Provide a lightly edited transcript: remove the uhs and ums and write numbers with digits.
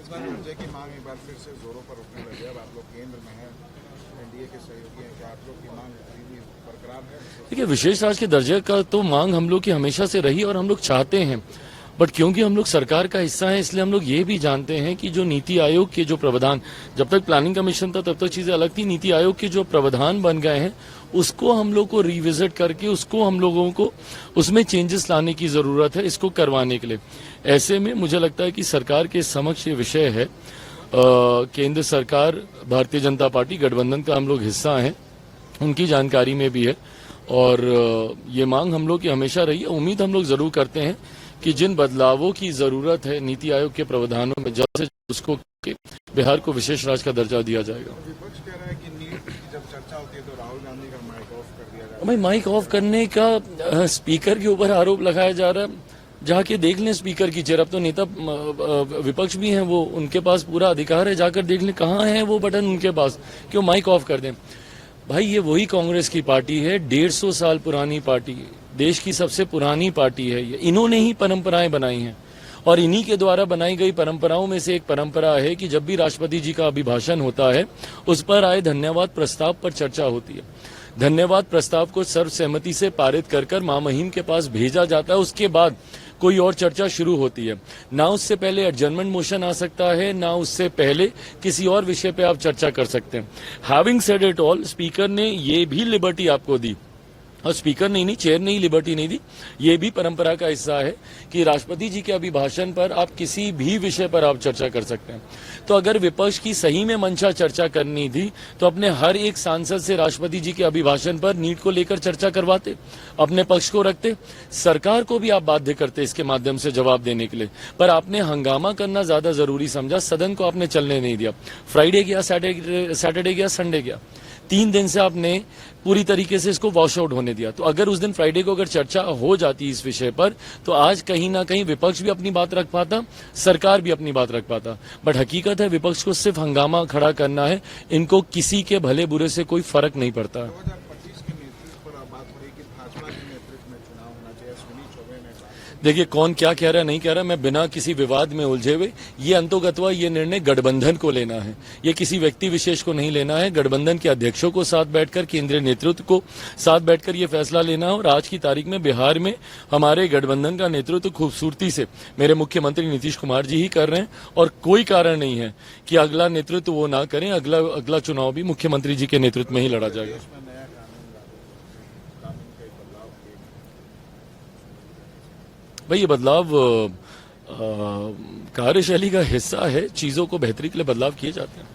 राजधानी ऊर्जा की मांग एक बार फिर से जोरों पर उठने लगी। अब आप लोग केंद्र में हैं, एनडीए के सहयोगी हैं, क्या आप लोग की मांग अभी भी बरकरार है? देखिए, विशेष राज्य के दर्जे का तो मांग हम लोग की हमेशा से रही और हम लोग चाहते हैं, बट क्योंकि हम लोग सरकार का हिस्सा है इसलिए हम लोग ये भी जानते हैं कि जो नीति आयोग के जो प्रावधान, जब तक प्लानिंग कमीशन था तब तक चीजें अलग थी, नीति आयोग के जो प्रावधान बन गए हैं उसको हम लोग को रिविजिट करके उसको हम लोगों को उसमें चेंजेस लाने की जरूरत है इसको करवाने के लिए। ऐसे में मुझे लगता है कि सरकार के समक्ष ये विषय है। केंद्र सरकार, भारतीय जनता पार्टी गठबंधन का हम लोग हिस्सा हैं, उनकी जानकारी में भी है और ये मांग हम लोग की हमेशा रही है। उम्मीद हम लोग जरूर करते हैं कि जिन बदलावों की जरूरत है नीति आयोग के प्रावधानों में, जल्द से उसको बिहार को विशेष राज्य का दर्जा दिया जाएगा। विपक्ष कह रहा है कि नीट की जब चर्चा होती है तो राहुल गांधी का माइक ऑफ कर दिया जाए। भाई, माइक ऑफ करने का स्पीकर के ऊपर आरोप लगाया जा रहा है। जाके देख लें स्पीकर की चेयर। अब तो नेता विपक्ष भी हैं, वो उनके पास पूरा अधिकार है, जाकर देख लें कहाँ है वो बटन उनके पास, क्यों माइक ऑफ कर दें। भाई, ये वही कांग्रेस की पार्टी है, 150 साल पुरानी पार्टी, देश की सबसे पुरानी पार्टी है ये। इन्होंने ही परंपराएं बनाई हैं और इन्हीं के द्वारा बनाई गई परंपराओं में से एक परंपरा है कि जब भी राष्ट्रपति जी का अभिभाषण होता है उस पर आए धन्यवाद प्रस्ताव पर चर्चा होती है। धन्यवाद प्रस्ताव को सर्वसहमति से पारित कर महामहिम के पास भेजा जाता है। उसके बाद कोई और चर्चा शुरू होती है। ना उससे पहले एडजर्नमेंट मोशन आ सकता है, ना उससे पहले किसी और विषय पे आप चर्चा कर सकते हैं। Having said it all, speaker ने ये भी लिबर्टी आपको दी, और स्पीकर ने नहीं, चेयर ने ही लिबर्टी नहीं दी, ये भी परंपरा का हिस्सा है कि राष्ट्रपति जी के अभिभाषण पर आप किसी भी विषय पर आप चर्चा कर सकते हैं। तो अगर विपक्ष की सही में मंशा चर्चा करनी थी तो अपने हर एक सांसद से राष्ट्रपति जी के अभिभाषण पर नीट को लेकर चर्चा करवाते, अपने पक्ष को रखते, सरकार को भी आप बाध्य करते इसके माध्यम से जवाब देने के लिए। पर आपने हंगामा करना ज्यादा जरूरी समझा, सदन को आपने चलने नहीं दिया। फ्राइडे गया, सैटरडे गया, संडे गया, 3 दिन से आपने पूरी तरीके से इसको वॉश आउट होने दिया। तो अगर उस दिन फ्राइडे को अगर चर्चा हो जाती इस विषय पर तो आज कहीं ना कहीं विपक्ष भी अपनी बात रख पाता, सरकार भी अपनी बात रख पाता। बट हकीकत है विपक्ष को सिर्फ हंगामा खड़ा करना है, इनको किसी के भले बुरे से कोई फर्क नहीं पड़ता। 2025 के नेतृत्व पर बात हो रही कि भाजपा के नेतृत्व में चुनाव होना चाहिए। सुनील चौबे ने देखिए, कौन क्या कह रहा है नहीं कह रहा, मैं बिना किसी विवाद में उलझे हुए, ये अंतोगत्वा ये निर्णय गठबंधन को लेना है, ये किसी व्यक्ति विशेष को नहीं लेना है। गठबंधन के अध्यक्षों को साथ बैठकर, केंद्रीय नेतृत्व को साथ बैठकर ये फैसला लेना है। और आज की तारीख में बिहार में हमारे गठबंधन का नेतृत्व खूबसूरती से मेरे मुख्यमंत्री नीतीश कुमार जी ही कर रहे हैं और कोई कारण नहीं है कि अगला नेतृत्व वो ना करें। अगला चुनाव भी मुख्यमंत्री जी के नेतृत्व में ही लड़ा जाएगा। भाई, ये बदलाव कार्यशैली का हिस्सा है, चीजों को बेहतरी के लिए बदलाव किए जाते हैं।